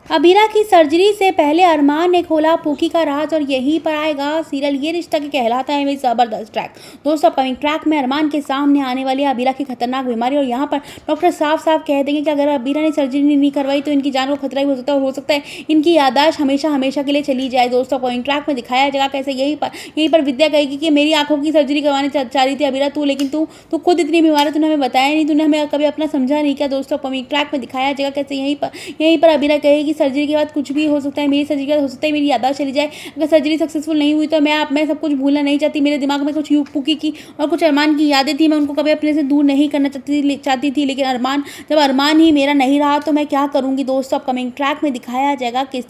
अबीरा की सर्जरी से पहले अरमान ने खोला पूकी का राज और यहीं पर आएगा सीरियल ये रिश्ता के कहलाता है में जबरदस्त ट्रैक। दोस्तों अपकमिंग ट्रैक में अरमान के सामने आने वाली है अबीरा की खतरनाक बीमारी और यहाँ पर डॉक्टर साफ साफ कह देंगे कि अगर अबीरा ने सर्जरी नहीं करवाई तो इनकी जान को खतरा ही हो सकता है और हो सकता है इनकी याददाश्त हमेशा हमेशा के लिए चली जाए। दोस्तों अपकमिंग ट्रैक में दिखाया जाएगा कैसे यहीं पर विद्या कहेगी कि मेरी आंखों की सर्जरी करवाने चाह रही थी अबीरा तू, लेकिन तू खुद इतनी बीमार है, तूने हमें बताया नहीं, तूने हमें कभी अपना समझा नहीं। क्या दोस्तों अपकमिंग ट्रैक में दिखाया जाएगा कैसे यहीं पर अबीरा कहेगी सर्जरी के बाद कुछ भी हो सकता है, मेरी सर्जरी के बाद हो सकता है मेरी याददाश्त चली जाए, अगर सर्जरी सक्सेसफुल नहीं हुई तो मैं सब कुछ भूलना नहीं चाहती, मेरे दिमाग में कुछ पुकी की और कुछ अरमान की यादें थी, मैं उनको कभी अपने से दूर नहीं करना चाहती थी, लेकिन जब अरमान ही मेरा नहीं रहा तो मैं क्या करूँगी। दोस्तों अपकमिंग ट्रैक में दिखाया जाएगा किस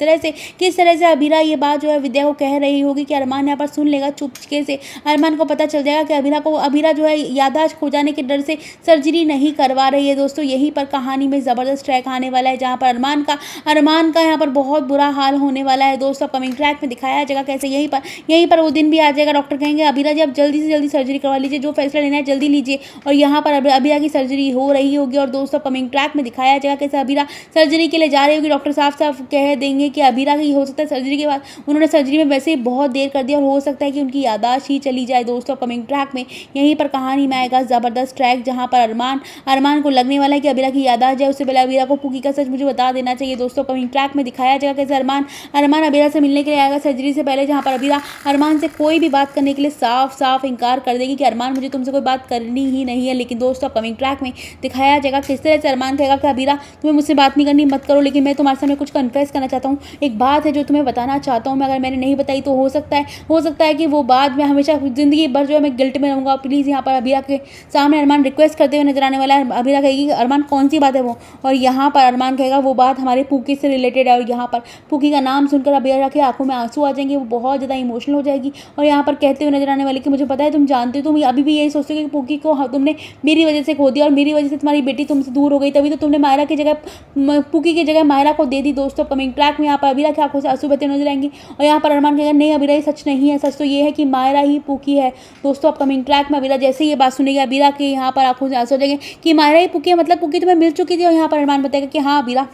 तरह से अबीरा ये बात जो है विद्या को कह रही होगी कि अरमान यहाँ पर सुन लेगा चुपके से, अरमान को पता चल जाएगा कि अबीरा जो है याददाश्त खो जाने के डर से सर्जरी नहीं करवा रही है। दोस्तों यहीं पर कहानी में ज़बरदस्त ट्रैक आने वाला है जहाँ पर अरमान का यहाँ पर बहुत बुरा हाल होने वाला है। दोस्तों अपकमिंग ट्रैक में दिखाया जाएगा कैसे यहीं पर वो दिन भी आ जाएगा, डॉक्टर कहेंगे अबीरा जी आप जल्दी से जल्दी सर्जरी करवा लीजिए, जो फैसला लेना है जल्दी लीजिए, और यहाँ पर अबीरा की सर्जरी हो रही होगी। और दोस्तों अपकमिंग ट्रैक में दिखाया जाएगा कैसे अबीरा सर्जरी के लिए जा रही होगी, डॉक्टर साफ साफ कह देंगे कि अबीरा की हो सकता है सर्जरी के बाद उन्होंने सर्जरी में वैसे ही बहुत देर कर दिया और हो सकता है कि उनकी याददाश्त ही चली जाए। दोस्तों अपकमिंग ट्रैक में यहीं पर कहानी में आएगा ज़बरदस्त ट्रैक जहाँ पर अरमान को लगने वाला है कि अबीरा की याददाश्त जाए, उससे पहले अबीरा को पुकी का सच मुझे बता देना चाहिए। दोस्तों अपकमिंग ट्रैक में दिखाया जाएगा कैसे अरमान अबीरा से मिलने के लिए आएगा सर्जरी से पहले, जहाँ पर अबीरा अरमान से कोई भी बात करने के लिए साफ साफ इनकार कर देगी कि अरमान मुझे तुमसे कोई बात करनी ही नहीं है। लेकिन दोस्तों अपकमिंग ट्रैक में दिखाया जाएगा किस तरह से अरमान कहेगा कि अबीरा तुम्हें मुझसे बात नहीं करनी मत करो, लेकिन मैं तुम्हारे सामने कुछ कन्फेस करना चाहता हूँ, एक बात है जो तुम्हें बताना चाहता हूँ मैं, अगर मैंने नहीं बताई तो हो सकता है कि वो बात में हमेशा ज़िंदगी भर जो है मैं गिल्ट में रहूँगा। प्लीज़ यहाँ पर अबीरा के सामने अरमान रिक्वेस्ट करते हुए नजर आने वाला है। अबीरा कहेगी कि अरमान कौन सी बात है वो, और यहाँ पर अरमान कहेगा वो बात हमारे पुकी से रिलेटेड है, और यहाँ पर पुकी का नाम सुनकर अबीरा की आंखों में आंसू आ जाएंगे, वो बहुत ज़्यादा इमोशनल हो जाएगी और यहाँ पर कहते हुए नजर आने वाले कि मुझे पता है तुम जानते हो, तुम अभी भी यही सोचते हो कि पुकी को तुमने मेरी वजह से खो दिया और मेरी वजह से तुम्हारी बेटी तुमसे दूर हो गई, तभी तो तुमने मायरा की जगह पुकी की जगह मायरा को दे दी। दोस्तों अपकमिंग ट्रैक में यहाँ पर अबीरा की आंखों से आंसू बहते नजर आएंगे और यहाँ पर अरमान कहेगा नहीं अबीरा ये सच नहीं है, सच तो ये है कि मायरा ही पुकी है। दोस्तों अपकमिंग ट्रैक में अबीरा जैसे ही ये बात सुनेगी अबीरा के यहाँ पर आंखों से आंसू हो जाएंगे कि मायरा ही पुकी है, मतलब पुकी तुम्हें मिल चुकी थी, और यहाँ पर अरमान बताएगा कि हाँ अबीरा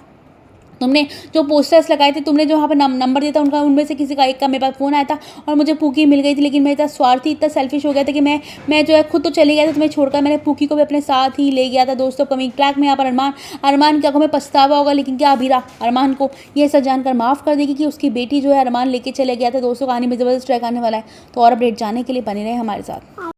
तुमने जो पोस्टर्स लगाए थे, तुमने जो वहाँ पर नंबर दिया था उनका, उनमें से किसी का एक का मेरे पास फ़ोन आया था और मुझे पुकी मिल गई थी, लेकिन मैं इतना स्वार्थी इतना सेल्फिश हो गया था कि मैं जो है खुद तो चले गया था तुम्हें छोड़कर, मैंने पुकी को भी अपने साथ ही ले गया था। दोस्तों अपकमिंग ट्रैक में यहाँ पर अरमान की आंखों में पछतावा होगा, लेकिन क्या अबीरा अरमान को ये सच जानकर माफ़ कर देगी कि उसकी बेटी जो है अरमान लेके चले गया था। दोस्तों कहानी में ज़बरदस्त ट्रैक आने वाला है, तो और अपडेट जानने के लिए बने रहे हमारे साथ।